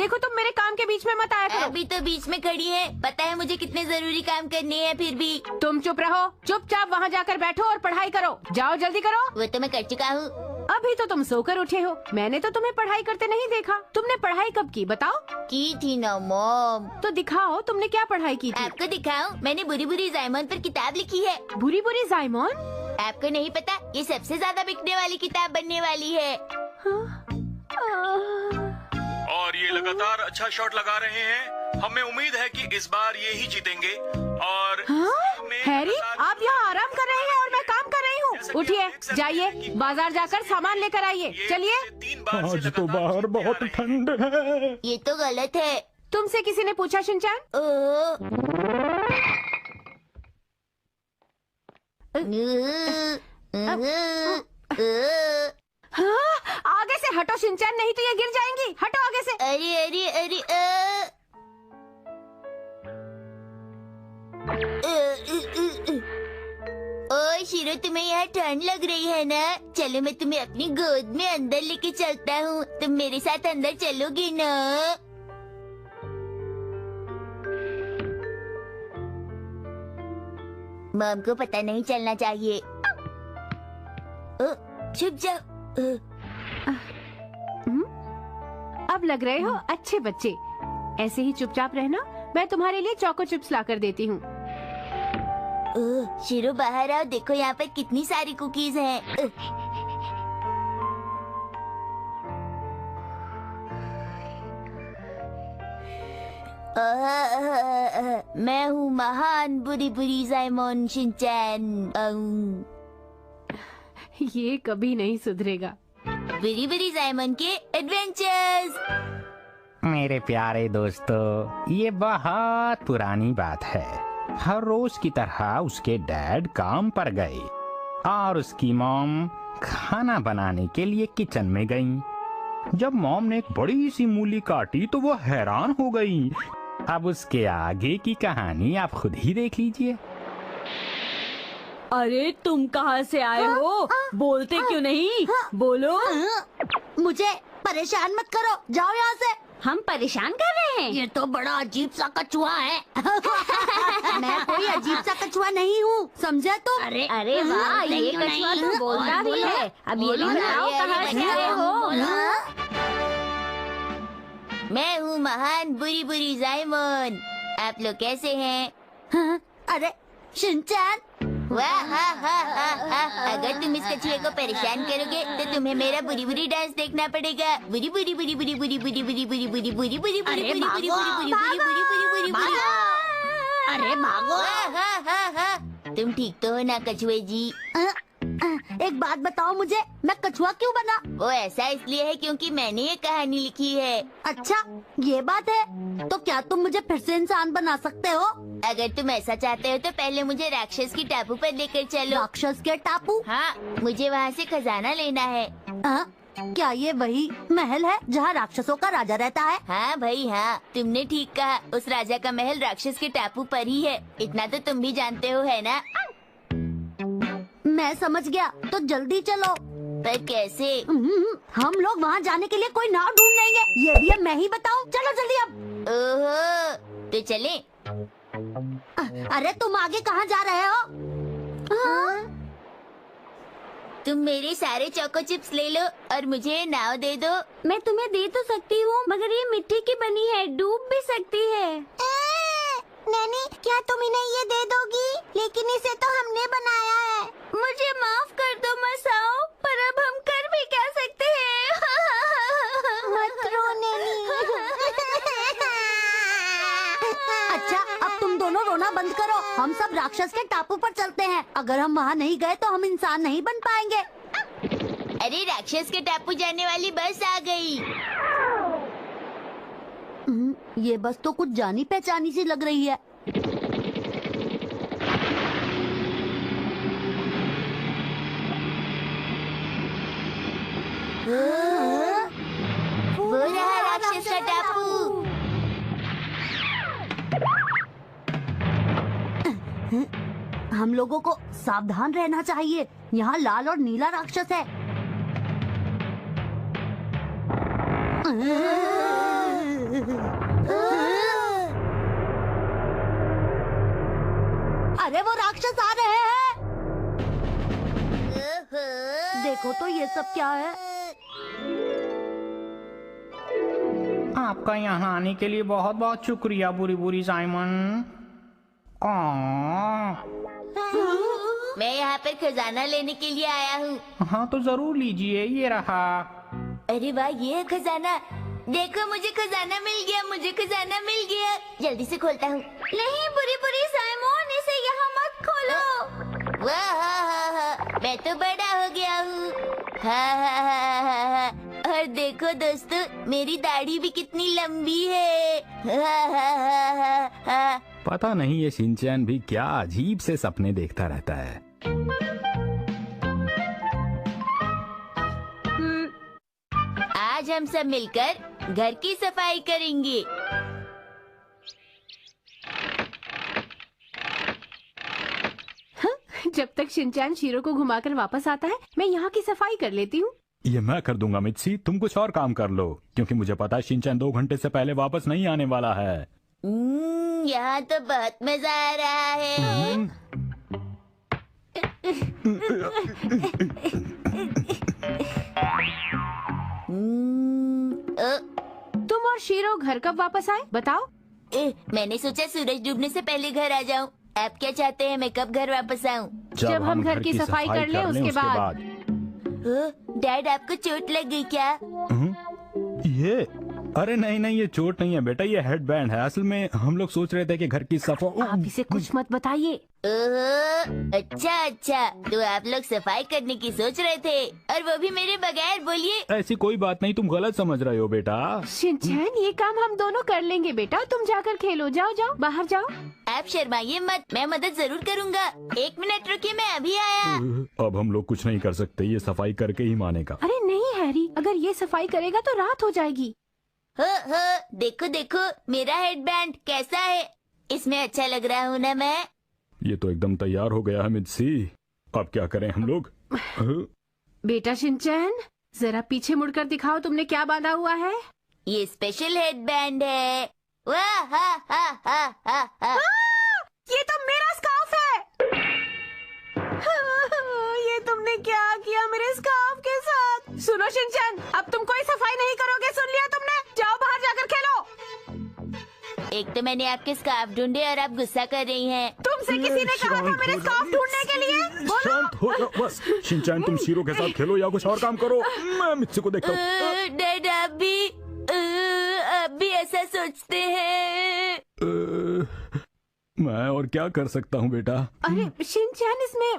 देखो तुम मेरे काम के बीच में मत आया करो। अभी तो बीच में खड़ी है, पता है मुझे कितने जरूरी काम करने हैं, फिर भी। तुम चुप रहो, चुपचाप वहाँ जाकर बैठो और पढ़ाई करो। जाओ जल्दी करो। वो तो मैं कर चुका हूँ। अभी तो तुम सोकर उठे हो, मैंने तो तुम्हें पढ़ाई करते नहीं देखा। तुमने पढ़ाई कब की बताओ? की थी ना मॉम। तो दिखाओ तुमने क्या पढ़ाई की थी। आपको दिखाऊं? मैंने बुरी बुरी जायमन पर किताब लिखी है। बुरी बुरी जायमन? आपको नहीं पता, ये सबसे ज्यादा बिकने वाली किताब बनने वाली है। और ये लगातार अच्छा शॉट लगा रहे हैं। हमें उम्मीद है कि इस बार ये ही जीतेंगे। और हैरी, आप यहाँ आराम कर रहे हैं और मैं काम कर रही हूँ। उठिए, जाइए बाजार जाकर सामान लेकर आइए। चलिए। आज तो बाहर बहुत ठंड है। ये तो गलत है। तुमसे किसी ने पूछा शिनचैन? हाँ, आगे से हटो शिनचैन, नहीं तो ये गिर जाएंगी। हटो आगे से। अरे अरे अरे ओ शिरो, तुम्हें यहाँ ठंड लग रही है ना? चलो मैं तुम्हें अपनी गोद में अंदर लेके चलता हूँ। तुम मेरे साथ अंदर चलोगी ना? मॉम को पता नहीं चलना चाहिए। छुप जाओ। अब लग रहे हो अच्छे बच्चे। ऐसे ही चुपचाप रहना, मैं तुम्हारे लिए चोको चिप्स ला कर देती हूँ। शिरो बाहर आओ, देखो यहाँ पर कितनी सारी कुकीज हैं। मैं हूँ महान बुरी बुरी जायमन शिनचैन। ये कभी नहीं सुधरेगा। बुरी बुरी जायमन के एडवेंचर्स। मेरे प्यारे दोस्तों, ये बहुत पुरानी बात है। हर रोज की तरह उसके डैड काम पर गए और उसकी मॉम खाना बनाने के लिए किचन में गई। जब मॉम ने एक बड़ी सी मूली काटी तो वो हैरान हो गई। अब उसके आगे की कहानी आप खुद ही देख लीजिए। अरे तुम कहाँ से आए हो? बोलते क्यों नहीं? बोलो। मुझे परेशान मत करो, जाओ यहाँ से। हम परेशान कर रहे हैं? ये तो बड़ा अजीब सा कछुआ है। मैं कोई अजीब सा कछुआ नहीं हूँ, समझे तुम? अरे अरे वाह, ये कछुआ तो बोलता भी है। अब ये भी बताओ कहाँ से आए हो? मैं हूँ महान बुरी बुरी जायमन। आप लोग कैसे हैं? हाँ, अरे शिनचैन, वाह हा हा हा हा। अगर तुम इस कछुए को परेशान करोगे तो तुम्हें मेरा बुरी बुरी डांस देखना पड़ेगा। बुरी बुरी बुरी बुरी बुरी बुरी बुरी बुरी बुरी बुरी बुरी बुरी बुरी बुरी बुरी बुरी बुरी बुरी बुरी। अरे भागो। हा हा हा। तुम ठीक तो हो ना कछुए जी? एक बात बताओ मुझे, मैं कछुआ क्यों बना? वो ऐसा इसलिए है क्योंकि मैंने ये कहानी लिखी है। अच्छा, ये बात है। तो क्या तुम मुझे फिर से इंसान बना सकते हो? अगर तुम ऐसा चाहते हो तो पहले मुझे राक्षस की टापू पर लेकर चलो। राक्षस के टापू? हाँ, मुझे वहाँ से खजाना लेना है। क्या ये वही महल है जहाँ राक्षसों का राजा रहता है? हाँ भाई हाँ, तुमने ठीक कहा। उस राजा का महल राक्षस के टापू पर ही है। इतना तो तुम भी जानते हो, है ना? मैं समझ गया, तो जल्दी चलो। पर कैसे? हम लोग वहाँ जाने के लिए कोई नाव ढूंढ लेंगे। ये भी अब मैं ही बताऊँ? चलो जल्दी अब। ओहो, तो चले। अरे तुम आगे कहाँ जा रहे हो? तुम मेरे सारे चोको चिप्स ले लो और मुझे नाव दे दो। मैं तुम्हें दे तो सकती हूँ, मगर ये मिट्टी की बनी है, डूब भी सकती है। नैनी, क्या तुम इन्हें ये दे दोगी? लेकिन इसे तो हमने बनाया है। मुझे माफ कर दो मसाओ, पर अब हम कर भी क्या सकते हैं? मत रो नैनी। अच्छा, अब तुम दोनों रोना बंद करो। हम सब राक्षस के टापू पर चलते हैं। अगर हम वहाँ नहीं गए तो हम इंसान नहीं बन पाएंगे। अरे राक्षस के टापू जाने वाली बस आ गई। ये बस तो कुछ जानी पहचानी सी लग रही है। वो रहा राक्षस का टापू। हम लोगों को सावधान रहना चाहिए। यहाँ लाल और नीला राक्षस है। अरे वो राक्षस आ रहे हैं। देखो तो ये सब क्या है। आपका यहाँ आने के लिए बहुत बहुत शुक्रिया बुरी बुरी साइमन। मैं यहाँ पर खजाना लेने के लिए आया हूँ। हाँ तो जरूर लीजिए, ये रहा। अरे वाह, ये है खजाना। देखो मुझे खजाना मिल गया, मुझे खजाना मिल गया। जल्दी से खोलता हूँ। नहीं बुरी बुरी साइमन, इसे यहाँ मत खोलो। वाह मैं तो बड़ा हो गया हूँ। और देखो दोस्तों, मेरी दाढ़ी भी कितनी लंबी है। पता नहीं ये शिनचैन भी क्या अजीब से सपने देखता रहता है। आज हम सब मिलकर घर की सफाई करेंगे। जब तक शिनचैन शीरो को घुमाकर वापस आता है, मैं यहाँ की सफाई कर लेती हूँ। ये मैं कर दूंगा मित्सी, तुम कुछ और काम कर लो, क्योंकि मुझे पता है शिनचैन 2 घंटे से पहले वापस नहीं आने वाला है। यहाँ तो बहुत मजा आ रहा है। तुम और शीरो घर कब वापस आए, बताओ। मैंने सोचा सूरज डूबने से पहले घर आ जाऊं। आप क्या चाहते हैं, मैं कब घर वापस आऊं? जब हम घर की सफाई कर लें उसके बाद। डैड, आपको चोट लग गई क्या? ये अरे नहीं, ये चोट नहीं है बेटा, ये हेडबैंड है। असल में हम लोग सोच रहे थे कि घर की सफाई। आप इसे कुछ मत बताइए। अच्छा, तो आप लोग सफाई करने की सोच रहे थे, और वो भी मेरे बगैर। बोलिए। ऐसी कोई बात नहीं, तुम गलत समझ रहे हो बेटा। शिनचैन, ये काम हम दोनों कर लेंगे बेटा, तुम जाकर खेलो। जाओ बाहर जाओ। आप शर्माइए मत, मैं मदद जरूर करूँगा। 1 मिनट रुकिए, मैं अभी आया। अब हम लोग कुछ नहीं कर सकते, ये सफाई करके ही मानेगा। अरे नहीं हैरी, अगर ये सफाई करेगा तो रात हो जाएगी। देखो मेरा हेडबैंड कैसा है? इसमें अच्छा लग रहा हूँ ना मैं? ये तो एकदम तैयार हो गया है मित्सी। अब क्या करें हम लोग? बेटा शिनचैन, जरा पीछे मुड़कर दिखाओ, तुमने क्या बांधा हुआ है? ये स्पेशल हेडबैंड है। वाह ये तो मेरा स्कार्फ है। ये तुमने क्या किया मेरे स्कार्फ के साथ? सुनो शिनचैन, अब तुम कोई सफाई नहीं करोगे, सुन लिया तुमने? जाओ बाहर जाकर खेलो। एक तो मैंने आपके स्कार्फ ढूंढे और आप गुस्सा कर रही हैं। तुमसे किसी ने कहा था मेरे स्कार्फ ढूंढने के लिए? शांत हो जाओ बस। शिनचैन, तुम शीरो के साथ खेलो या कुछ और काम करो। मैं मित्सी को देखता हूँ। डैड, आप भी ऐसा सोचते हैं? मैं और क्या कर सकता हूँ बेटा? अरे शिनचैन, इसमें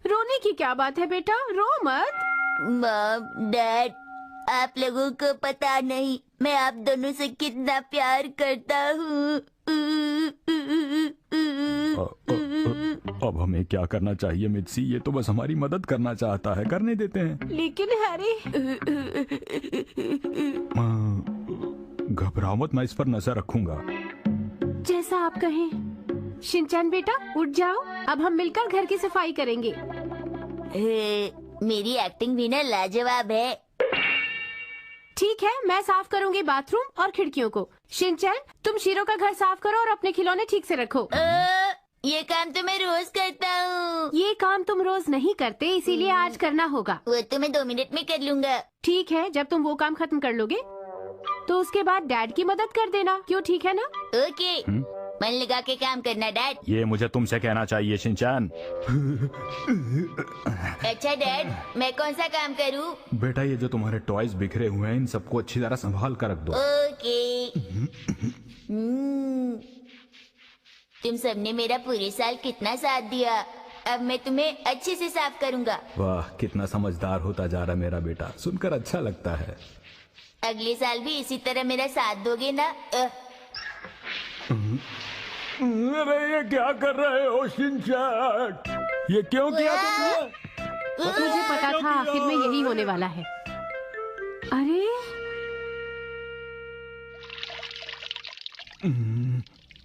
रोने की क्या बात है बेटा, रो मत। मॉम, डैड, आप लोगों को पता नहीं मैं आप दोनों से कितना प्यार करता हूँ। अब हमें क्या करना चाहिए मित्सी? ये तो बस हमारी मदद करना चाहता है, करने देते हैं। लेकिन हैरी। घबराओ मत, मैं इस पर नजर रखूंगा। जैसा आप कहें। शिनचैन बेटा, उठ जाओ, अब हम मिलकर घर की सफाई करेंगे। मेरी एक्टिंग भी ना लाजवाब है। ठीक है, मैं साफ करूंगी बाथरूम और खिड़कियों को। शिनचैन, तुम शीरो का घर साफ करो और अपने खिलौने ठीक से रखो। ये काम तो मैं रोज करता हूँ। ये काम तुम रोज नहीं करते, इसीलिए आज करना होगा। वो तो मैं 2 मिनट में कर लूँगा। ठीक है, जब तुम वो काम खत्म कर लोगे तो उसके बाद डैड की मदद कर देना, क्यों? ठीक है ना? ओके, मन लगा के काम करना डैड। ये मुझे तुमसे कहना चाहिए शिनचैन। अच्छा डैड, मैं कौन सा काम करूँ? बेटा, ये जो तुम्हारे टॉयज बिखरे हुए हैं, इन सबको अच्छी तरह संभाल कर रख दो। ओके। तुम सबने मेरा पूरे साल कितना साथ दिया। अब मैं तुम्हें अच्छे से साफ करूँगा। वाह, कितना समझदार होता जा रहा मेरा बेटा, सुनकर अच्छा लगता है। अगले साल भी इसी तरह मेरा साथ दोगे ना? अरे ये क्या कर रहे हो शिनचैन? ये क्यों किया तुमने? मुझे पता था आखिर में यही होने वाला है। अरे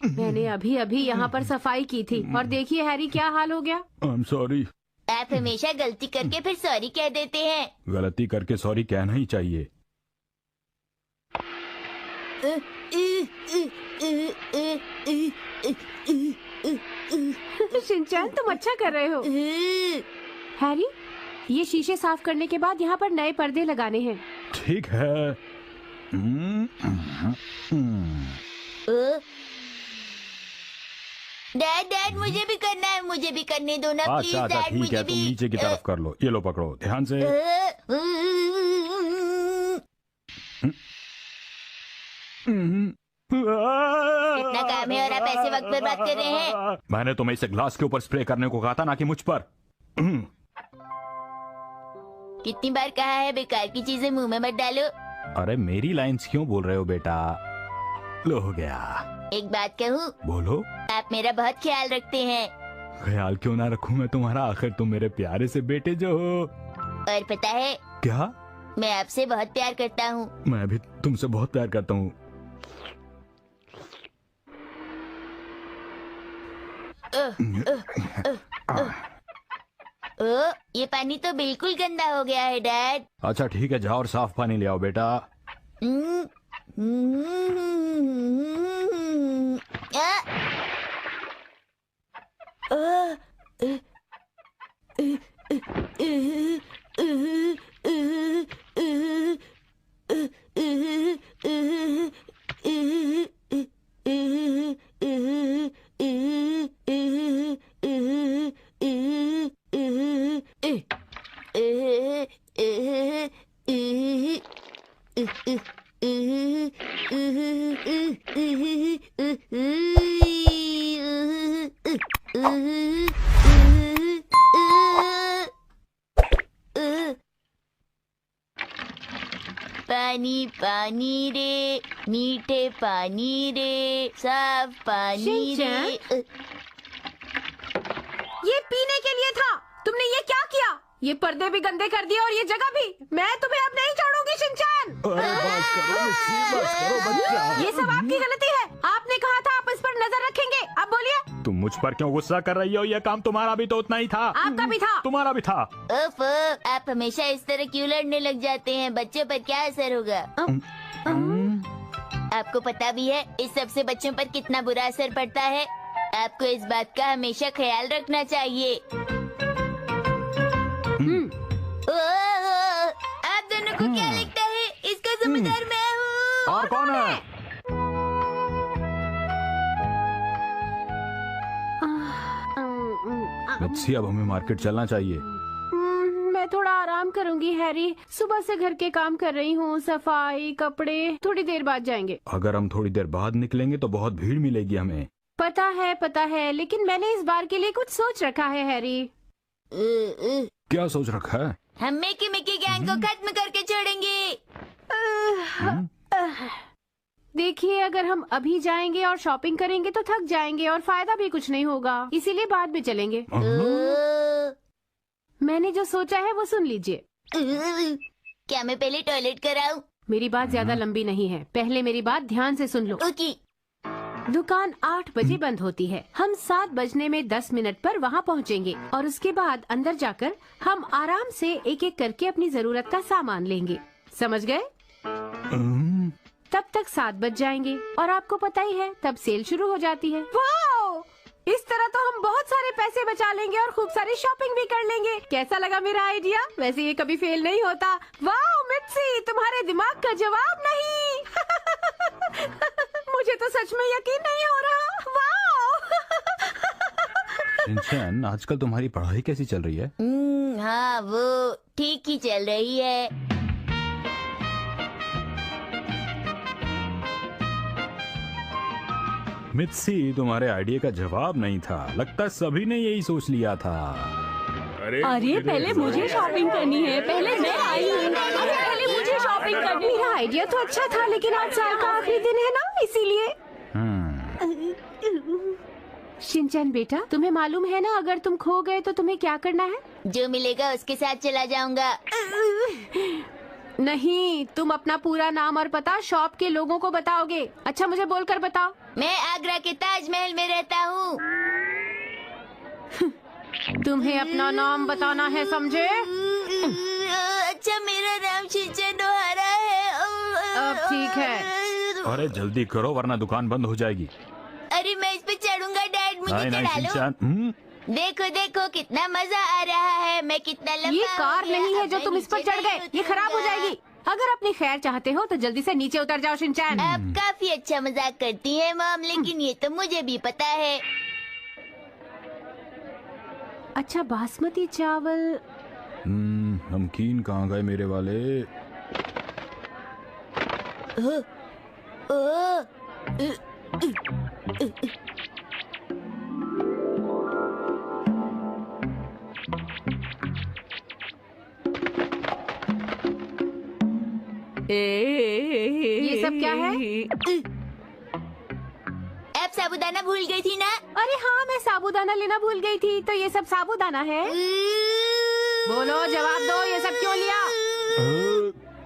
मैंने अभी अभी यहाँ पर सफाई की थी और देखिए हैरी क्या हाल हो गया। I'm sorry। आप हमेशा गलती करके फिर सॉरी कह देते हैं। गलती करके सॉरी कहना ही चाहिए। शिनचैन तुम अच्छा कर रहे हो। हैरी, ये शीशे साफ करने के बाद यहाँ पर नए पर्दे लगाने हैं। ठीक है। डैड डैड मुझे भी करना है, मुझे भी करने दो ना प्लीज अच्छा डैड, ठीक मुझे है, तुम भी। नीचे की तरफ कर लो। ये लो पकड़ो ध्यान से। इतना काम है और आप ऐसे वक्त पर बात कर रहे हैं। मैंने तुम्हें इसे ग्लास के ऊपर स्प्रे करने को कहा था, ना कि मुझ पर। कितनी बार कहा है बेकार की चीजें मुंह में मत डालो। अरे मेरी लाइंस क्यों बोल रहे हो बेटा? लो हो गया। एक बात कहूँ, बोलो। आप मेरा बहुत ख्याल रखते हैं। ख्याल क्यों ना रखूं मैं तुम्हारा, आखिर तुम मेरे प्यारे से बेटे जो हो। और पता है, क्या? मैं आपसे बहुत प्यार करता हूँ। मैं भी तुमसे बहुत प्यार करता हूँ। ये पानी तो बिल्कुल गंदा हो गया है डैड। अच्छा ठीक है, जाओ और साफ पानी ले आओ बेटा। पानी पानी रे, मीठे पानी रे, साफ पानी रे। ये पीने के लिए था, तुमने ये क्या किया? ये पर्दे भी गंदे कर दिए और ये जगह भी। मैं तुम्हें अब नहीं छोड़ूंगी शिनचैन। बस करो बच्चा। ये सब आपकी गलती है। आपने कहा था आप इस पर नजर रखेंगे। अब बोलिए। तुम मुझ पर क्यों गुस्सा कर रही हो? ये काम तुम्हारा भी तो उतना ही था। आपका भी था। तुम्हारा भी था। आप हमेशा इस तरह क्यों लड़ने लग जाते हैं? बच्चों पर क्या असर होगा? आपको पता भी है इस सब से बच्चों पर कितना बुरा असर पड़ता है। आपको इस बात का हमेशा ख्याल रखना चाहिए। आप दोनों को क्या लगता है इसका जिम्मेदार मैं हूँ? और कौन है? बच्ची, अब हमें मार्केट चलना चाहिए। मैं थोड़ा आराम करूंगी हैरी। सुबह से घर के काम कर रही हूँ, सफाई, कपड़े। थोड़ी देर बाद जाएंगे। अगर हम थोड़ी देर बाद निकलेंगे तो बहुत भीड़ मिलेगी हमें। पता है, लेकिन मैंने इस बार के लिए कुछ सोच रखा है हैरी। क्या सोच रखा है? हम मिकी मिकी गैंग को खत्म करके छोड़ेंगे। देखिए, अगर हम अभी जाएंगे और शॉपिंग करेंगे तो थक जाएंगे और फायदा भी कुछ नहीं होगा, इसीलिए बाद में चलेंगे। मैंने जो सोचा है वो सुन लीजिए। क्या मैं पहले टॉयलेट कराऊं? मेरी बात ज्यादा लंबी नहीं है, पहले मेरी बात ध्यान से सुन लो। ओके। दुकान 8 बजे बंद होती है। हम 7 बजने में 10 मिनट पर वहाँ पहुँचेंगे और उसके बाद अंदर जाकर हम आराम से एक एक करके अपनी जरूरत का सामान लेंगे। समझ गए? तब तक 7 बज जाएंगे और आपको पता ही है तब सेल शुरू हो जाती है। वाओ! इस तरह तो हम बहुत सारे पैसे बचा लेंगे और खूब सारी शॉपिंग भी कर लेंगे। कैसा लगा मेरा आइडिया? वैसे ये कभी फेल नहीं होता। वाओ मिट्सी, तुम्हारे दिमाग का जवाब नहीं। मुझे तो सच में यकीन नहीं हो रहा। वाओ! शिनचैन, आजकल तुम्हारी पढ़ाई कैसी चल रही है? हाँ, वो ठीक ही चल रही है। मित्सी, तुम्हारे आइडिया का जवाब नहीं था। लगता है सभी ने यही सोच लिया था। अरे पहले मुझे शॉपिंग करनी है। पहले मैं आई हूँ। अरे पहले मुझे शॉपिंग करनी है। मेरा आइडिया तो अच्छा था, लेकिन आज साल का आखिरी दिन है ना, इसीलिए। शिनचैन बेटा, तुम्हें मालूम है ना, अगर तुम खो गए तो तुम्हें क्या करना है? जो मिलेगा उसके साथ चला जाऊंगा। नहीं, तुम अपना पूरा नाम और पता शॉप के लोगों को बताओगे। अच्छा, मुझे बोलकर बताओ। मैं आगरा के ताजमहल में रहता हूँ। तुम्हें अपना नाम बताना है, समझे? अच्छा, मेरा नाम शिनचैन ओहारा है। अब ठीक है। अरे जल्दी करो वरना दुकान बंद हो जाएगी। अरे मैं इस पे चढ़ूंगा डैड, मुझे नहीं नहीं चढ़ा लो। शिनचैन, देखो देखो कितना मजा आ रहा है, मैं कितना लंबा ये कार हो गया, नहीं है अब जो मैं तुम इस पर नीचे चढ़ नहीं गए, ये खराब हो उतरूंगा। जाएगी। अगर अपनी खैर चाहते हो तो जल्दी से नीचे उतर जाओ शिनचैन। आप काफी अच्छा मजाक करती हैं मॉम, लेकिन ये तो मुझे भी पता है। अच्छा बासमती चावल। नमकीन कहाँ गए मेरे वाले? ये सब क्या है? आप साबुदाना भूल गई थी ना? अरे हाँ, मैं साबूदाना लेना भूल गई थी, तो ये सब साबूदाना है। बोलो, जवाब दो, ये सब क्यों लिया?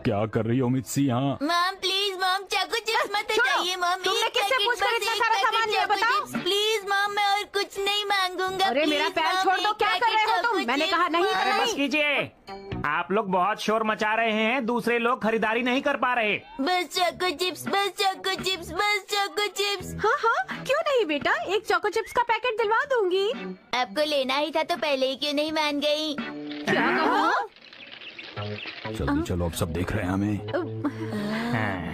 क्या कर रही हो मित्सी यहाँ? मॉम प्लीज मॉम, चाकू चिप्स मत छोड़ो, हटाइए मॉम। तुमने एक किससे पैकेट पूछकर बस, इतना एक सारा पैकेट सामान लिया, चाकू बताओ? चिप्स। प्लीज मॉम, मैं और कुछ नहीं मांगूंगा। अरे प्लीज, मेरा पैर मॉम, छोड़ दो, एक क्या कर रहे पैकेट हो तुम? चाकू मैंने चिप्स, कहा नहीं, मॉम। अरे बस कीजिए, आप लोग बहुत शोर मचा रहे हैं, दूसरे लोग खरीदारी नहीं कर पा रहे। बस चाकू चिप्स, बस चाकू चिप्स, बस चाकू चिप्स। हाँ हाँ, क्यों नहीं बेटा, एक चोको चिप्स का पैकेट दिलवा दूंगी। आपको लेना ही था तो पहले ही क्यों नहीं मान गई? क्या कहा? जल्दी चलो, अब सब देख रहे हैं हमें।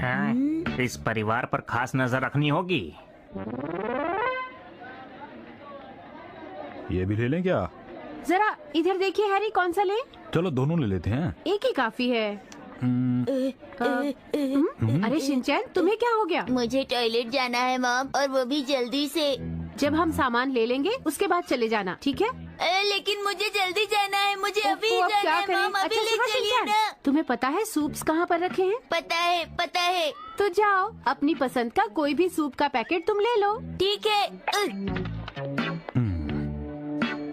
हाँ, इस परिवार पर खास नजर रखनी होगी। ये भी ले लें क्या? जरा इधर देखिए हैरी, कौन सा ले? चलो दोनों ले लेते हैं। एक ही काफी है। अरे शिनचैन, तुम्हें क्या हो गया? मुझे टॉयलेट जाना है मॉम, और वो भी जल्दी से। जब हम सामान ले लेंगे उसके बाद चले जाना, ठीक है? लेकिन मुझे जल्दी जाना है, मुझे अभी ओफो, अब जाना क्या है करें? मॉम, अभी अच्छा ले सुनो चलिए शिनचैन, ना। तुम्हें पता है सूप्स कहाँ पर रखे हैं? पता है, पता है। तो जाओ, अपनी पसंद का कोई भी सूप का पैकेट तुम ले लो। ठीक है।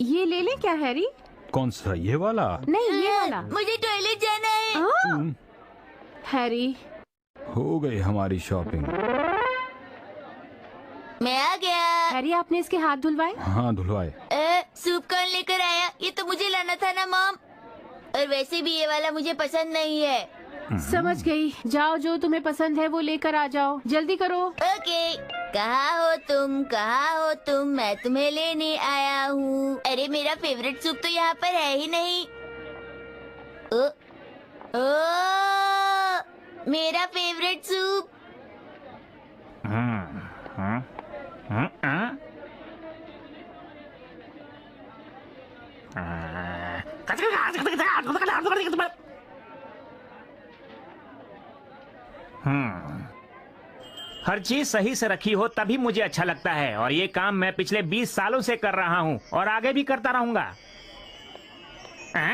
ये ले लें क्या हैरी? कौन सा, ये वाला? नहीं, ये वाला। मुझे टॉयलेट जाना है। हाँ। हैरी, हो गई हमारी शॉपिंग। मैं आ गया। हैरी आपने इसके हाथ धुलवाए? हाँ धुलवाए। सूप कौन लेकर आया? ये तो मुझे लाना था ना मॉम। और वैसे भी ये वाला मुझे पसंद नहीं है। समझ गई, जाओ जो तुम्हें पसंद है वो लेकर आ जाओ, जल्दी करो। ओके, कहाँ हो तुम, कहाँ हो तुम? मैं तुम्हें लेने आया हूँ। अरे मेरा फेवरेट सूप तो यहाँ पर है ही नहीं। ओ, ओ, मेरा फेवरेट सूप। हर चीज सही से रखी हो तभी मुझे अच्छा लगता है, और ये काम मैं पिछले 20 सालों से कर रहा हूँ और आगे भी करता रहूंगा। ये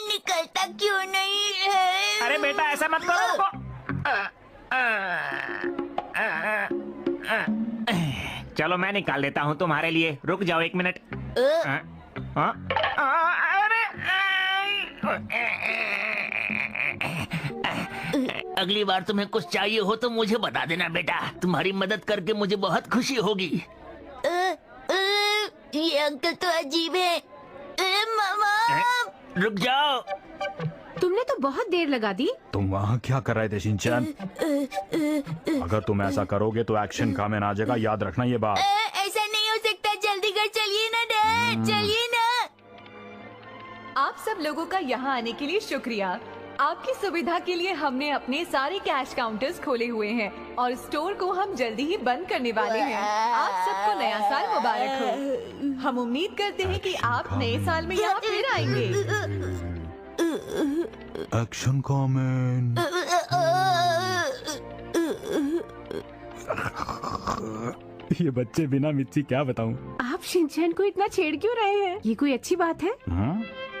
निकलता क्यों नहीं है? अरे बेटा ऐसा मत करो, रुको। चलो मैं निकाल देता हूँ तुम्हारे लिए, रुक जाओ 1 मिनट। अगली बार तुम्हें कुछ चाहिए हो तो मुझे बता देना बेटा, तुम्हारी मदद करके मुझे बहुत खुशी होगी। ये अंकल तो अजीब है। मामा, रुक जाओ। तुमने तो बहुत देर लगा दी। तुम वहाँ क्या कर रहे थे शिनचैन? अगर तुम ऐसा करोगे तो एक्शन का में आ जाएगा, याद रखना ये बात। ऐसा नहीं हो सकता, जल्दी कर चलिए ना डैड, चलिए ना। आप सब लोगों का यहाँ आने के लिए शुक्रिया। आपकी सुविधा के लिए हमने अपने सारे कैश काउंटर्स खोले हुए हैं और स्टोर को हम जल्दी ही बंद करने वाले हैं। आप सबको नया साल मुबारक हो। हम उम्मीद करते हैं कि आप नए साल में यहाँ फिर आएंगे। Action comment. ये बच्चे बिना मिर्ची क्या बताऊं। आप शिनचैन को इतना छेड़ क्यों रहे हैं? ये कोई अच्छी बात है?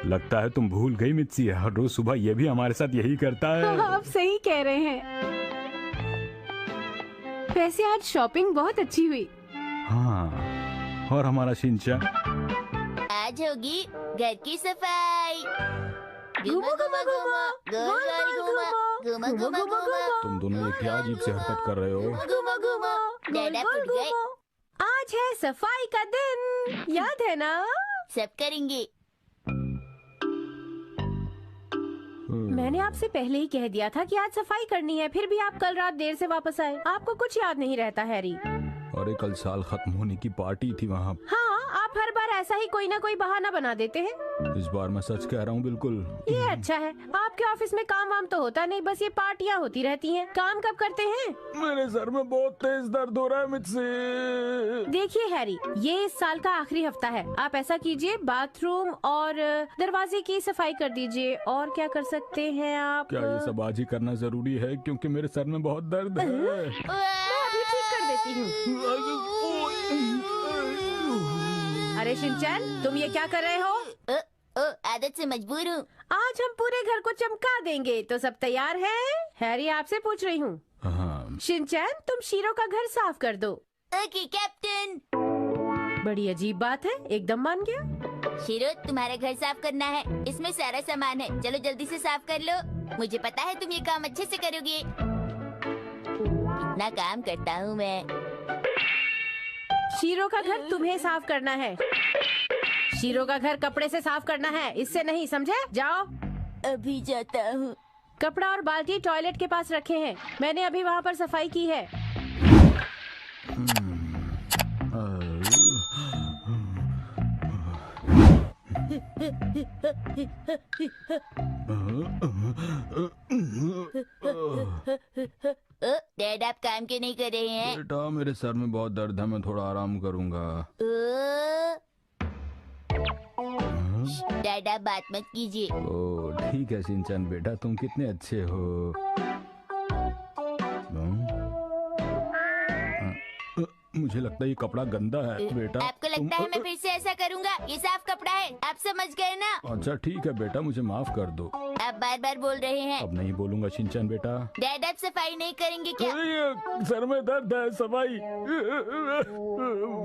लगता है तुम भूल गई मिर्ची, हर रोज सुबह ये भी हमारे साथ यही करता है। हाँ, आप सही कह रहे हैं। वैसे आज शॉपिंग बहुत अच्छी हुई। हाँ, और हमारा शिनचैन आज होगी घर की सफाई। घूमो घूमो घूमो, गोल गोल घूमो, घूमो घूमो घूमो। तुम दोनों ये क्या अजीब से हरकत कर रहे हो? घूमो घूमो, डैडा फुट गए। आज है सफाई का दिन, याद है ना? सब करेंगे। मैंने आपसे पहले ही कह दिया था कि आज सफाई करनी है, फिर भी आप कल रात देर से वापस आए। आपको कुछ याद नहीं रहता हैरी। अरे कल साल खत्म होने की पार्टी थी वहाँ। हाँ, आप हर बार ऐसा ही कोई ना कोई बहाना बना देते हैं। इस बार मैं सच कह रहा हूँ बिल्कुल। ये अच्छा है, आपके ऑफिस में काम वाम तो होता नहीं, बस ये पार्टियाँ होती रहती हैं। काम कब करते हैं? मेरे सर में बहुत तेज दर्द हो रहा है मुझसे। देखिए हैरी, ये इस साल का आखिरी हफ्ता है। आप ऐसा कीजिए, बाथरूम और दरवाजे की सफाई कर दीजिए। और क्या कर सकते हैं आप? क्या ये सब आज ही करना जरूरी है? क्योंकि मेरे सर में बहुत दर्द है। मैं अभी ठीक कर देती हूँ। अरे शिनचैन, तुम ये क्या कर रहे हो? आदत से मजबूर हूँ। आज हम पूरे घर को चमका देंगे, तो सब तैयार है? हैरी, आपसे पूछ रही हूँ। हाँ। शिनचैन, तुम शीरो का घर साफ कर दो। Okay captain. बड़ी अजीब बात है, एकदम मान गया। शीरो, तुम्हारा घर साफ करना है, इसमें सारा सामान है, चलो जल्दी से साफ कर लो। मुझे पता है तुम ये काम अच्छे से करोगे। कितना काम करता हूँ मैं। शीरो का घर तुम्हें साफ करना है। शीरो का घर कपड़े से साफ करना है, इससे नहीं, समझे? जाओ। अभी जाता हूँ। कपड़ा और बाल्टी टॉयलेट के पास रखे हैं, मैंने अभी वहाँ पर सफाई की है। डैड, आप काम क्यों नहीं कर रहे हैं? बेटा, मेरे सर में बहुत दर्द है, मैं थोड़ा आराम करूंगा। डैड, आप बात मत कीजिए। ओह ठीक है शिनचैन बेटा, तुम कितने अच्छे हो। मुझे लगता है ये कपड़ा गंदा है बेटा। आपको लगता है मैं फिर से ऐसा करूँगा? ये साफ कपड़ा है, आप समझ गए ना? अच्छा ठीक है बेटा, मुझे माफ कर दो। आप बार बार बोल रहे हैं। अब नहीं बोलूंगा शिनचैन बेटा। डैड, आप सफाई नहीं करेंगे क्या? सर में दर्द है, सफाई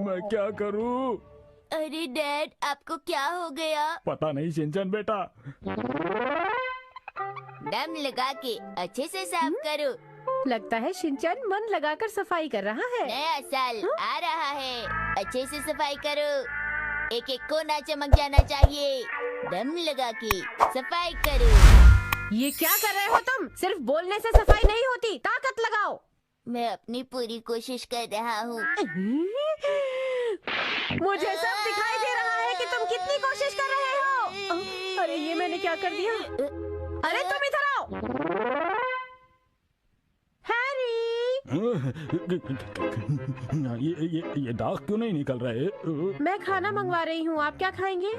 मैं क्या करूं? अरे डैड, आपको क्या हो गया? पता नहीं शिनचैन बेटा। दम लगा के अच्छे से साफ करो। लगता है शिनचैन मन लगाकर सफाई कर रहा है। नया साल आ रहा है, अच्छे से सफाई करो। एक एक कोना चमक जाना चाहिए। दम लगा के सफाई करो। ये क्या कर रहे हो तुम? सिर्फ बोलने से सफाई नहीं होती, ताकत लगाओ। मैं अपनी पूरी कोशिश कर रहा हूँ। मुझे सब दिखाई दे रहा है कि तुम कितनी कोशिश कर रहे हो। अरे ये मैंने क्या कर दिया? अरे तुम इधर आओ। हैरी, ये दाग क्यों नहीं निकल रहे? मैं खाना मंगवा रही हूँ, आप क्या खाएंगे?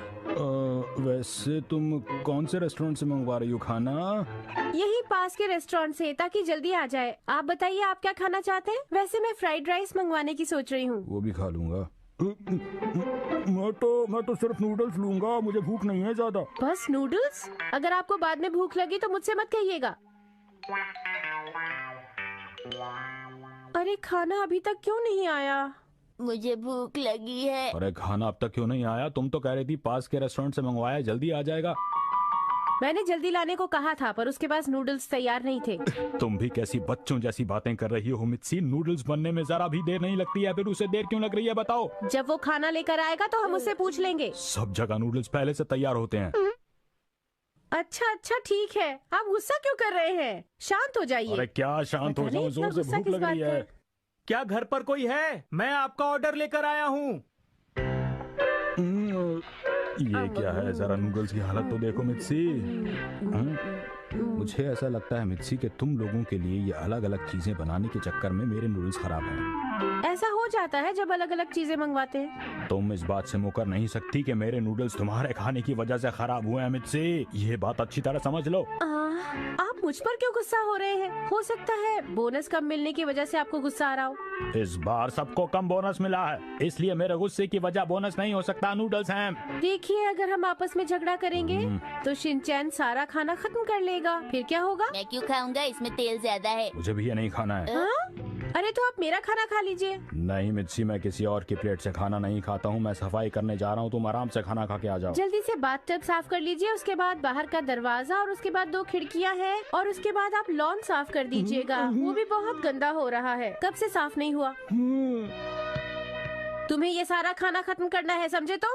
वैसे तुम कौन से रेस्टोरेंट से मंगवा रही हो खाना? यही पास के रेस्टोरेंट से, ताकि जल्दी आ जाए। आप बताइए, आप क्या खाना चाहते हैं? वैसे मैं फ्राइड राइस मंगवाने की सोच रही हूँ। वो भी खा लूंगा। मैं तो सिर्फ नूडल्स लूंगा, मुझे भूख नहीं है ज्यादा। बस नूडल्स? अगर आपको बाद में भूख लगी तो मुझसे मत कहिएगा। अरे खाना अभी तक क्यों नहीं आया? मुझे भूख लगी है। अरे खाना अब तक क्यों नहीं आया? तुम तो कह रही थी पास के रेस्टोरेंट से मंगवाया, जल्दी आ जाएगा। मैंने जल्दी लाने को कहा था, पर उसके पास नूडल्स तैयार नहीं थे। तुम भी कैसी बच्चों जैसी बातें कर रही हो मित्सी। नूडल्स बनने में जरा भी देर नहीं लगती है, फिर उसे देर क्यों लग रही है बताओ? जब वो खाना लेकर आएगा तो हम उससे पूछ लेंगे। सब जगह नूडल्स पहले से तैयार होते हैं। अच्छा अच्छा ठीक है, आप गुस्सा क्यों कर रहे हैं? शांत हो जाइए। अरे क्या शांत हो जाऊं, जोर से भूख लग रही है। क्या घर पर कोई है? मैं आपका ऑर्डर लेकर आया हूँ। ये क्या है? जरा नूडल्स की हालत तो देखो मित्सी। मुझे ऐसा लगता है मित्सी कि तुम लोगों के लिए ये अलग अलग चीजें बनाने के चक्कर में मेरे नूडल्स खराब हैं। ऐसा हो जाता है जब अलग अलग चीजें मंगवाते हैं। तुम इस बात से मुकर नहीं सकती कि मेरे नूडल्स तुम्हारे खाने की वजह से खराब हुए हैं मित्सी। ये बात अच्छी तरह समझ लो। आप मुझ पर क्यों गुस्सा हो रहे हैं? हो सकता है बोनस कम मिलने की वजह से आपको गुस्सा आ रहा हो। इस बार सबको कम बोनस मिला है, इसलिए मेरे गुस्से की वजह बोनस नहीं हो सकता, नूडल्स हैं। देखिए, अगर हम आपस में झगड़ा करेंगे तो शिनचैन सारा खाना खत्म कर लेगा, फिर क्या होगा? मैं क्यों खाऊंगा, इसमें तेल ज्यादा है। मुझे भी ये नहीं खाना है। अरे तो आप मेरा खाना खा लीजिए। नहीं मित्सी, मैं किसी और की प्लेट से खाना नहीं खाता हूँ। मैं सफाई करने जा रहा हूँ, तुम आराम से खाना खा के आ जाओ। जल्दी से बाथटब साफ कर लीजिए, उसके बाद बाहर का दरवाजा, और उसके बाद 2 खिड़कियाँ हैं, और उसके बाद आप लॉन साफ कर दीजिएगा। वो भी बहुत गंदा हो रहा है, कब से साफ नहीं हुआ। तुम्हें ये सारा खाना खत्म करना है, समझे तुम?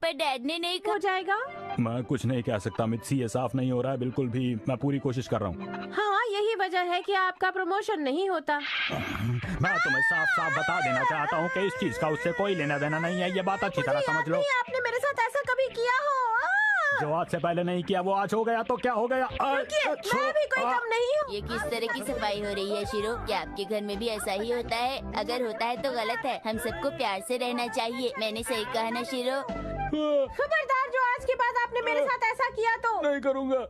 पर डैड ने नहीं हो जाएगा। मैं कुछ नहीं कह सकता मित्सी, ये साफ नहीं हो रहा है बिल्कुल भी। मैं पूरी कोशिश कर रहा हूँ। हाँ, यही वजह है कि आपका प्रमोशन नहीं होता। मैं तुम्हें साफ साफ बता देना चाहता हूँ कि इस चीज का उससे कोई लेना देना नहीं है। ये बात अच्छी तरह समझ लो। आपने मेरे साथ ऐसा कभी किया हो? जो आज से पहले नहीं किया वो आज हो गया तो क्या हो गया? मैं भी कोई कम नहीं हूँ। ये किस तरह की सफाई हो रही है शिरो? क्या आपके घर में भी ऐसा ही होता है? अगर होता है तो गलत है। हम सबको प्यार से रहना चाहिए। मैंने सही कहा ना शिरो? खबरदार, जो आज के बाद आपने मेरे साथ ऐसा किया तो नहीं करूँगा।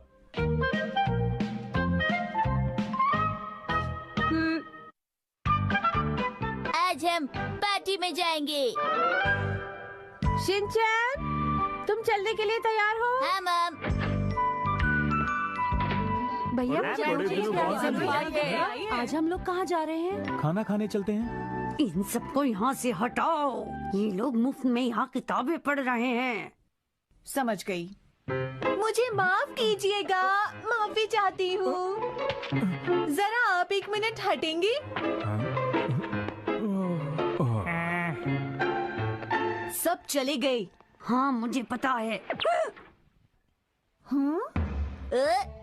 आज हम पार्टी में जाएंगे। शिनचैन, तुम चलने के लिए तैयार हो? हाँ मम। भैया भैया, आज हम लोग कहाँ जा रहे हैं? खाना खाने चलते हैं। इन सबको यहाँ से हटाओ। ये लोग मुफ्त में यहाँ किताबें पढ़ रहे हैं। समझ गई। मुझे माफ कीजिएगा, माफी चाहती हूँ। जरा आप 1 मिनट हटेंगे? सब चले गए। हाँ, मुझे पता है।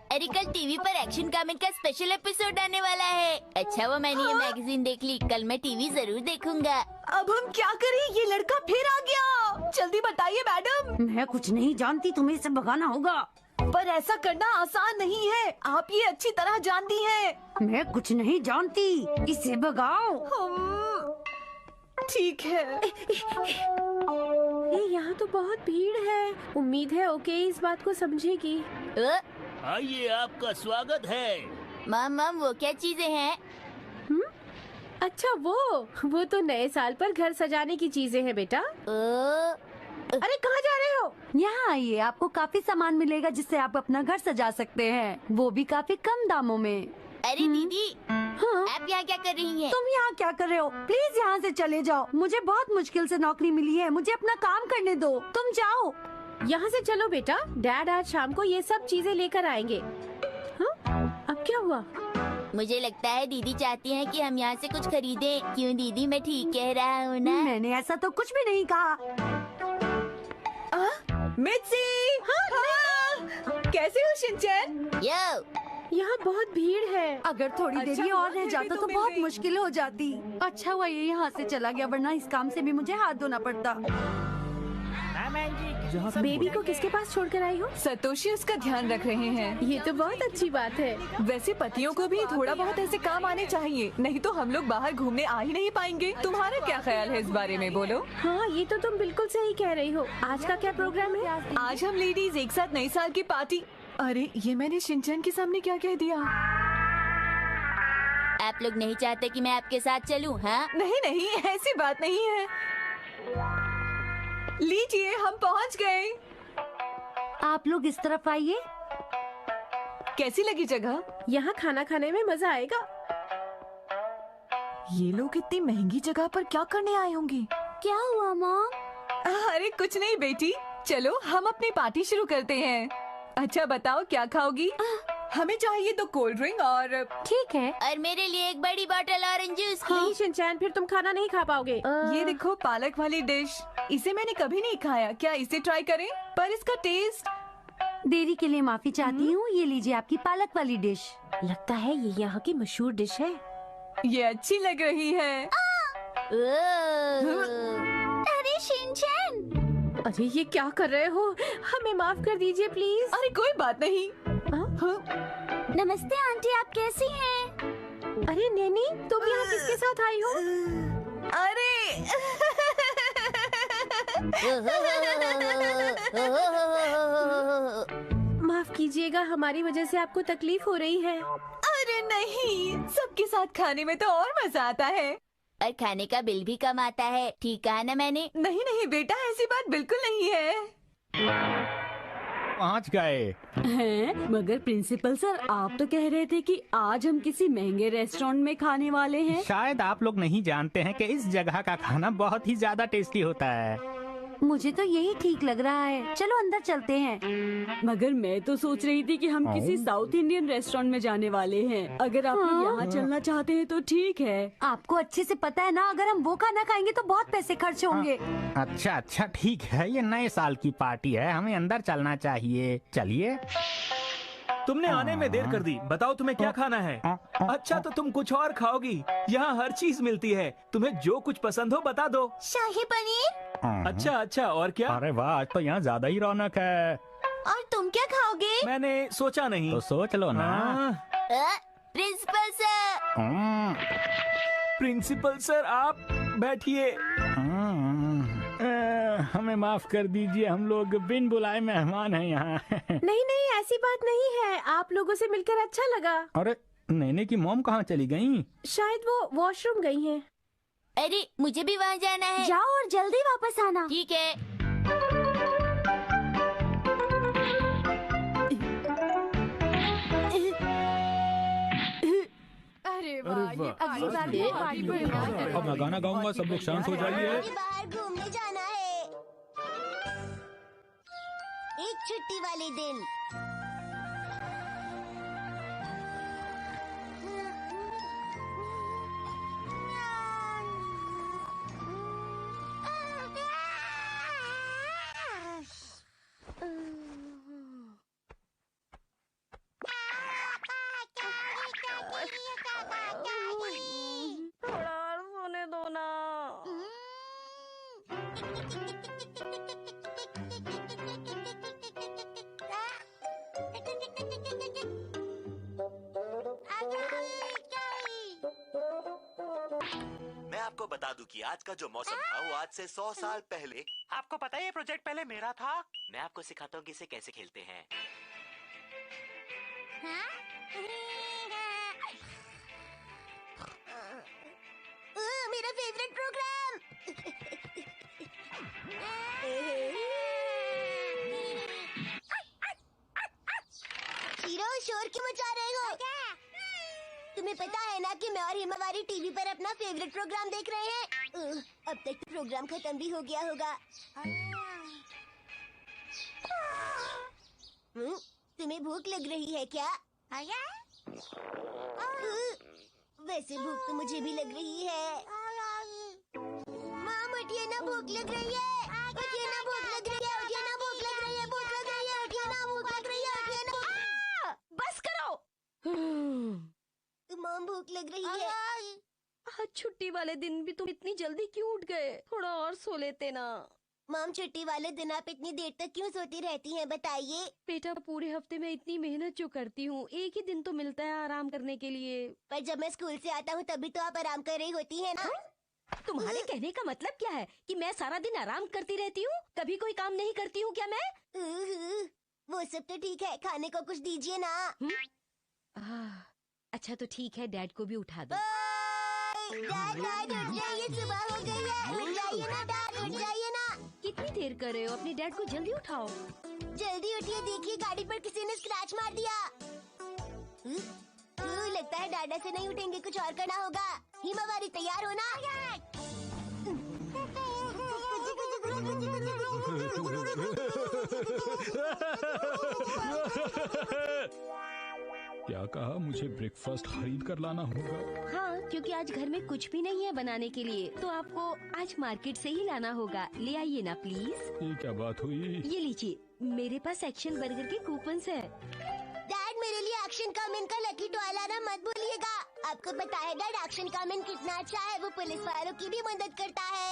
अरे कल टीवी पर एक्शन कॉमिक का स्पेशल एपिसोड आने वाला है। अच्छा वो मैंने ये मैगजीन देख ली। कल मैं टीवी जरूर देखूंगा। अब हम क्या करें? ये लड़का फिर आ गया। जल्दी बताइए मैडम। मैं कुछ नहीं जानती, तुम्हें इसे भगाना होगा। पर ऐसा करना आसान नहीं है, आप ये अच्छी तरह जानती हैं। मैं कुछ नहीं जानती, इसे भगाओ। ठीक है। यहाँ तो बहुत भीड़ है। उम्मीद है ओके इस बात को समझेगी। आइए, आपका स्वागत है। मम वो क्या चीजें हैं? अच्छा वो तो नए साल पर घर सजाने की चीजें हैं बेटा। अरे कहाँ जा रहे हो? यहाँ आइए, आपको काफी सामान मिलेगा जिससे आप अपना घर सजा सकते हैं, वो भी काफी कम दामों में। अरे दीदी, हाँ? आप यहाँ क्या कर रही हैं? तुम यहाँ क्या कर रहे हो? प्लीज यहाँ से चले जाओ। मुझे बहुत मुश्किल से नौकरी मिली है, मुझे अपना काम करने दो। तुम जाओ। यहाँ से चलो बेटा, डैड आज शाम को ये सब चीजें लेकर आएंगे। हाँ? अब क्या हुआ? मुझे लगता है दीदी चाहती हैं कि हम यहाँ से कुछ खरीदें। क्यों दीदी, मैं ठीक कह रहा हूँ ना? मैंने ऐसा तो कुछ भी नहीं कहा। मित्सी, हाँ। कैसे हो शिनचैन? यो, यहाँ बहुत भीड़ है। अगर थोड़ी अच्छा देरी और हुआ रह फिर भी जाता तो तुम मिल बहुत गई। मुश्किल हो जाती। अच्छा हुआ ये यहाँ से चला गया, वरना इस काम से भी मुझे हाथ धोना पड़ता। बेबी को किसके पास छोड़कर आई हो? सतोशी उसका ध्यान रख रहे हैं। ये तो बहुत अच्छी बात है। वैसे पतियों को भी थोड़ा बहुत ऐसे काम आने चाहिए, नहीं तो हम लोग बाहर घूमने आ ही नहीं पाएंगे। तुम्हारा क्या ख्याल है इस बारे में, बोलो? हाँ, ये तो तुम बिल्कुल सही कह रही हो। आज का क्या प्रोग्राम है? आज हम लेडीज एक साथ नए साल की पार्टी। अरे ये मैंने शिनचैन के सामने क्या कह दिया? आप लोग नहीं चाहते कि मैं आपके साथ चलूं? हाँ? नहीं नहीं, ऐसी बात नहीं है। लीजिए, हम पहुंच गए। आप लोग इस तरफ आइए। कैसी लगी जगह? यहाँ खाना खाने में मजा आएगा। ये लोग इतनी महंगी जगह पर क्या करने आए होंगे? क्या हुआ मॉम? अरे कुछ नहीं बेटी, चलो हम अपनी पार्टी शुरू करते हैं। अच्छा बताओ क्या खाओगी? हमें चाहिए तो कोल्ड ड्रिंक और ठीक है। और मेरे लिए एक बड़ी बोतल ऑरेंज जूस की। नहीं शिनचैन, फिर तुम खाना नहीं खा पाओगे। ये देखो पालक वाली डिश। इसे मैंने कभी नहीं खाया, क्या इसे ट्राई करें? पर इसका टेस्ट। देरी के लिए माफी चाहती हूँ। ये लीजिए आपकी पालक वाली डिश। लगता है ये यहाँ की मशहूर डिश है। ये अच्छी लग रही है। अरे शिनचैन, अरे ये क्या कर रहे हो? हमें माफ कर दीजिए प्लीज। अरे कोई बात नहीं। नमस्ते आंटी, आप कैसी हैं? अरे नैनी, तुम यहाँ किसके साथ आई हो? अरे माफ कीजिएगा, हमारी वजह से आपको तकलीफ हो रही है। अरे नहीं, सबके साथ खाने में तो और मजा आता है। और खाने का बिल भी कम आता है। ठीक कहा ना मैंने? नहीं नहीं बेटा, ऐसी बात बिल्कुल नहीं है। पहुंच गए हैं? मगर प्रिंसिपल सर, आप तो कह रहे थे कि आज हम किसी महंगे रेस्टोरेंट में खाने वाले हैं। शायद आप लोग नहीं जानते हैं कि इस जगह का खाना बहुत ही ज्यादा टेस्टी होता है। मुझे तो यही ठीक लग रहा है, चलो अंदर चलते हैं। मगर मैं तो सोच रही थी कि हम किसी साउथ इंडियन रेस्टोरेंट में जाने वाले हैं। अगर आप लोग यहाँ चलना चाहते हैं तो ठीक है। आपको अच्छे से पता है ना, अगर हम वो खाना खाएंगे तो बहुत पैसे खर्च होंगे। अच्छा ठीक है, ये नए साल की पार्टी है, हमें अंदर चलना चाहिए। चलिए। तुमने आने में देर कर दी। बताओ तुम्हें क्या खाना है? अच्छा तो तुम कुछ और खाओगी? यहाँ हर चीज मिलती है, तुम्हें जो कुछ पसंद हो बता दो। शाही पनीर। अच्छा और क्या? अरे वाह, आज तो यहाँ ज्यादा ही रौनक है। और तुम क्या खाओगे? मैंने सोचा नहीं। तो सोच लो ना। Principal sir. प्रिंसिपल सर आप बैठिए। हमें माफ कर दीजिए, हम लोग बिन बुलाए मेहमान हैं यहाँ। नहीं ऐसी बात नहीं है, आप लोगों से मिलकर अच्छा लगा। अरे नैने की मॉम कहाँ चली गई? शायद वो वॉशरूम गई हैं। अरे मुझे भी वहाँ जाना है। जाओ और जल्दी वापस आना। ठीक है। अरे वाह, ये अगली बार भी पार्टी में अब मैं गाना गाऊंगा, सब लोग शांत हो जाइए। बाहर घूमने जाना है, एक छुट्टी वाले दिन। मैं आपको बता दूं कि आज का जो मौसम था वो आज से 100 साल पहले। आपको पता है ये प्रोजेक्ट पहले मेरा था। मैं आपको सिखाता हूँ कि इसे कैसे खेलते हैं। मेरा फेवरेट प्रोग्राम। हीरो शोर क्यों मचा रहे हो? तुम्हें पता है ना कि मैं और हिमावारी टीवी पर अपना फेवरेट प्रोग्राम देख रहे हैं। अब तक तो प्रोग्राम खत्म भी हो गया होगा। तुम्हें भूख लग रही है क्या? वैसे भूख तो मुझे भी लग रही है। माँ उठिए ना, भूख लग रही है। उठिए ना, भूख लग रही है। उठिए ना, भूख लग रही है। भूख लग रही है। उठिए ना, भूख लग रही है। उठिए ना। बस करो। माँ भूख लग रही है। आज छुट्टी वाले दिन भी तुम इतनी जल्दी क्यों उठ गए? थोड़ा और सो लेते ना। माम छुट्टी वाले दिन आप इतनी देर तक क्यों सोती रहती हैं, बताइए। बेटा पूरे हफ्ते में इतनी मेहनत जो करती हूँ, एक ही दिन तो मिलता है आराम करने के लिए। पर जब मैं स्कूल से आता हूँ तभी तो आप आराम कर रही होती हैं ना। तुम्हारे कहने का मतलब क्या है कि मैं सारा दिन आराम करती रहती हूँ? कभी कोई काम नहीं करती हूँ क्या मैं? वो सब तो ठीक है, खाने को कुछ दीजिए ना। अच्छा तो ठीक है, डैड को भी उठा दो। डैड उठ जाइए, सुबह हो गई है। उठ जाइए ना डैड, उठ जाइए ना। कितनी देर कर रहे हो? अपने डैड को जल्दी उठाओ। जल्दी उठिए, देखिए गाड़ी पर किसी ने स्क्रैच मार दिया। लगता है डाडा से नहीं उठेंगे, कुछ और करना होगा। हिमावारी तैयार हो ना? क्या कहा? मुझे ब्रेकफास्ट खरीद कर लाना होगा। हाँ, क्योंकि आज घर में कुछ भी नहीं है बनाने के लिए, तो आपको आज मार्केट से ही लाना होगा। ले आइए ना प्लीज। ये क्या बात हुई? ये लीजिए, मेरे पास एक्शन बर्गर के कूपन्स है। डैड मेरे लिए एक्शन कामिन का लकी टॉय लाना मत भूलिएगा। आपको पता है डैड, एक्शन कामिन कितना अच्छा है, वो पुलिस वालों की भी मदद करता है।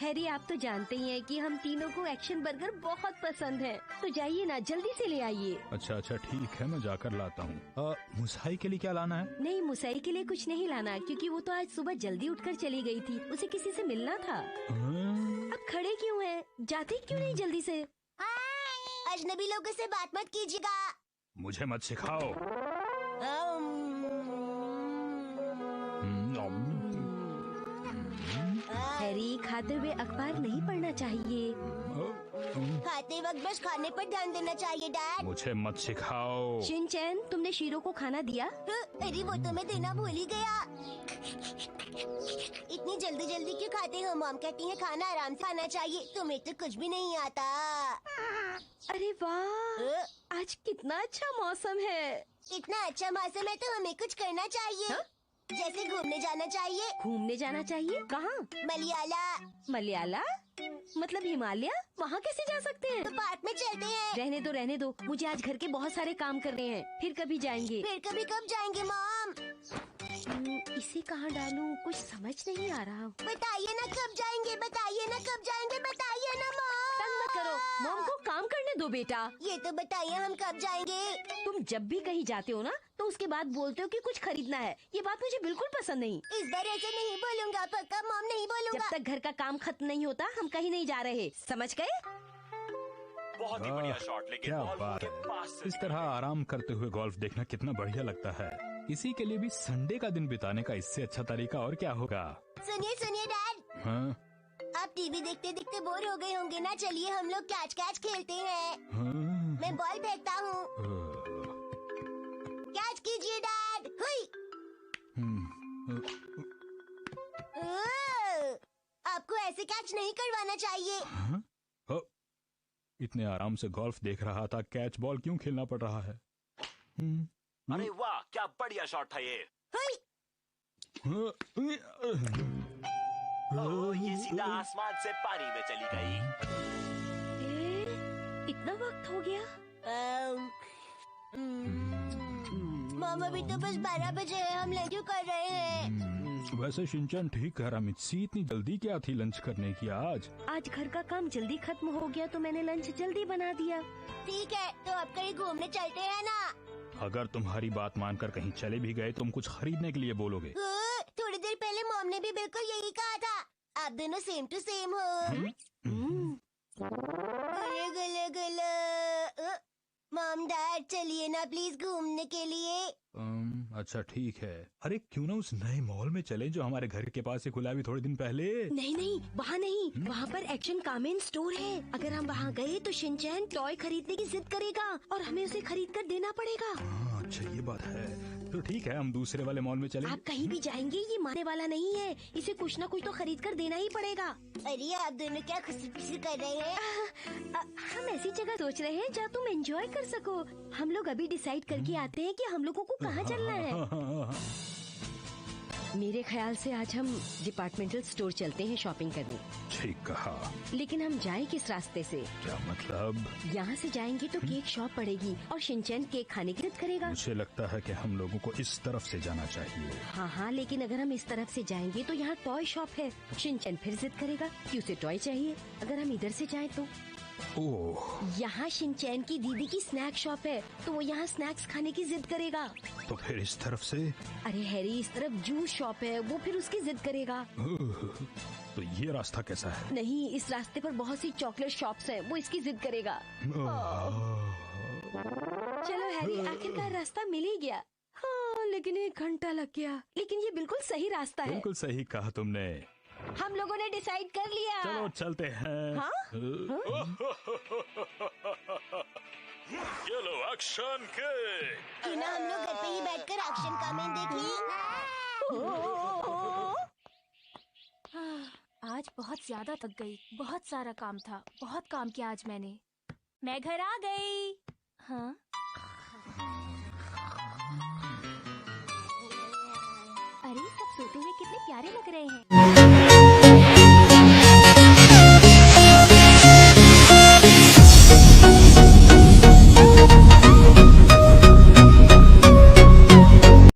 हैरी, आप तो जानते ही हैं कि हम तीनों को एक्शन बर्गर बहुत पसंद है, तो जाइए ना, जल्दी से ले आइए। अच्छा ठीक है, मैं जाकर लाता हूँ। मुसाई के लिए क्या लाना है? नहीं, मुसाई के लिए कुछ नहीं लाना, क्योंकि वो तो आज सुबह जल्दी उठकर चली गई थी, उसे किसी से मिलना था। अब खड़े क्यों हैं? जाते क्यों नहीं जल्दी से? अजनबी लोगों से बात मत कीजिएगा। मुझे मत सिखाओ। हैरी, खाते हुए अखबार नहीं पढ़ना चाहिए। खाते वक्त बस खाने पर ध्यान देना चाहिए डैड। मुझे मत सिखाओ। शिनचैन, तुमने शीरो को खाना दिया? अरे वो तो मैं देना भूल ही गया। इतनी जल्दी जल्दी क्यों खाते हो? मॉम कहती है खाना आराम से खाना चाहिए। तुम्हें तो कुछ भी नहीं आता। अरे वाह, आज कितना अच्छा मौसम है। इतना अच्छा मौसम है तो हमें कुछ करना चाहिए। जैसे घूमने जाना चाहिए। घूमने जाना चाहिए? कहाँ? मलयाला। मलयाला मतलब हिमालय? वहाँ कैसे जा सकते हैं? तो पार्क में चलते हैं। रहने दो, मुझे आज घर के बहुत सारे काम करने हैं। फिर कभी जाएंगे। फिर कभी कब जाएंगे मॉम? इसे कहाँ डालूं? कुछ समझ नहीं आ रहा। बताइए ना कब जाएंगे, बताइए ना कब जाएंगे, बताइए ना मॉम। तंग मत करो, मॉम को काम करने दो बेटा। ये तो बताइए हम कब जाएंगे? तुम जब भी कहीं जाते हो ना तो उसके बाद बोलते हो कि कुछ खरीदना है। ये बात मुझे बिल्कुल पसंद नहीं। इस बार ऐसे नहीं बोलूंगा, पक्का मॉम नहीं बोलूंगा। जब तक घर का काम खत्म नहीं होता हम कहीं नहीं जा रहे, समझ गए? बहुत ही बढ़िया शॉट, लेकिन क्या बॉल बात उनके पास है। से इस तरह आराम करते हुए गोल्फ देखना कितना बढ़िया लगता है। इसी के लिए भी संडे का दिन बिताने का इससे अच्छा तरीका और क्या होगा। सुनिए डैड, हाँ? आप टीवी देखते देखते बोर हो गए होंगे ना। चलिए हम लोग कैच खेलते हैं। हाँ? मैं बॉल फेंकता हूँ। कैच कीजिए डैड। हुई। आपको ऐसे कैच नहीं करवाना चाहिए। हाँ? इतने आराम से गोल्फ देख रहा था, कैच बॉल क्यों खेलना पड़ रहा है? अरे वाह, क्या बढ़िया शॉट था ये। ओह, ये सीधा आसमान से पानी में चली गई। इतना वक्त हो गया? मॉम अभी तो बस 12 बजे है, हम लंच क्यों कर रहे हैं? वैसे शिनचैन ठीक कह रहा मित्सी, इतनी जल्दी क्या थी लंच करने की आज? आज घर का काम जल्दी खत्म हो गया तो मैंने लंच जल्दी बना दिया। ठीक है, तो अब कहीं घूमने चलते हैं ना? अगर तुम्हारी बात मानकर कहीं चले भी गए तुम कुछ खरीदने के लिए बोलोगे। थोड़ी देर पहले मॉम ने भी बिल्कुल यही कहा था। आप दोनों सेम टू सेम हो। गले गले गले। मॉम डैड चलिए ना प्लीज घूमने के लिए। अच्छा ठीक है। अरे क्यों ना उस नए मॉल में चले जो हमारे घर के पास ही खुला अभी थोड़े दिन पहले। नहीं, वहाँ नहीं, वहाँ पर एक्शन कामेन स्टोर है। अगर हम वहाँ गए तो शिनचैन टॉय खरीदने की जिद करेगा और हमें उसे खरीद कर देना पड़ेगा। हाँ, अच्छा ये बात है। तो ठीक है, हम दूसरे वाले मॉल में चले। आप कहीं भी जाएंगे ये मानने वाला नहीं है। इसे कुछ ना कुछ तो खरीद कर देना ही पड़ेगा। अरे आप दोनों क्या खुशी कर रहे हैं? हम ऐसी जगह सोच रहे हैं जहाँ तुम एंजॉय कर सको। हम लोग अभी डिसाइड करके आते हैं कि हम लोगों को कहाँ चलना है। मेरे ख्याल से आज हम डिपार्टमेंटल स्टोर चलते हैं शॉपिंग करने। ठीक कहा। लेकिन हम जाएं किस रास्ते से? क्या मतलब? यहाँ से जाएंगे तो केक शॉप पड़ेगी और शिनचैन केक खाने की जिद करेगा। मुझे लगता है कि हम लोगों को इस तरफ से जाना चाहिए। हाँ, लेकिन अगर हम इस तरफ से जाएंगे तो यहाँ टॉय शॉप है। शिनचैन फिर जिद करेगा कि उसे टॉय चाहिए। अगर हम इधर से जाएं तो यहाँ शिनचैन की दीदी की स्नैक शॉप है तो वो यहाँ स्नैक्स खाने की जिद करेगा। तो फिर इस तरफ से? अरे हैरी, इस तरफ जूस शॉप है, वो फिर उसकी जिद करेगा। तो ये रास्ता कैसा है? नहीं, इस रास्ते पर बहुत सी चॉकलेट शॉप्स हैं, वो इसकी जिद करेगा। चलो हैरी, आखिरकार रास्ता मिल ही गया। हाँ, लेकिन 1 घंटा लग गया। लेकिन ये बिल्कुल सही रास्ता है। बिल्कुल सही कहा तुमने। हम लोगों ने डिसाइड कर लिया। चलो चलते हैं। हाँ? ये लो एक्शन के। क्यों ना हम लोग घर पे ही बैठकर एक्शन कामेन देखें? आज बहुत ज्यादा थक गई। बहुत सारा काम था, बहुत काम किया आज मैंने। मैं घर आ गई। हाँ? अरे सब सोते हुए कितने प्यारे लग रहे हैं।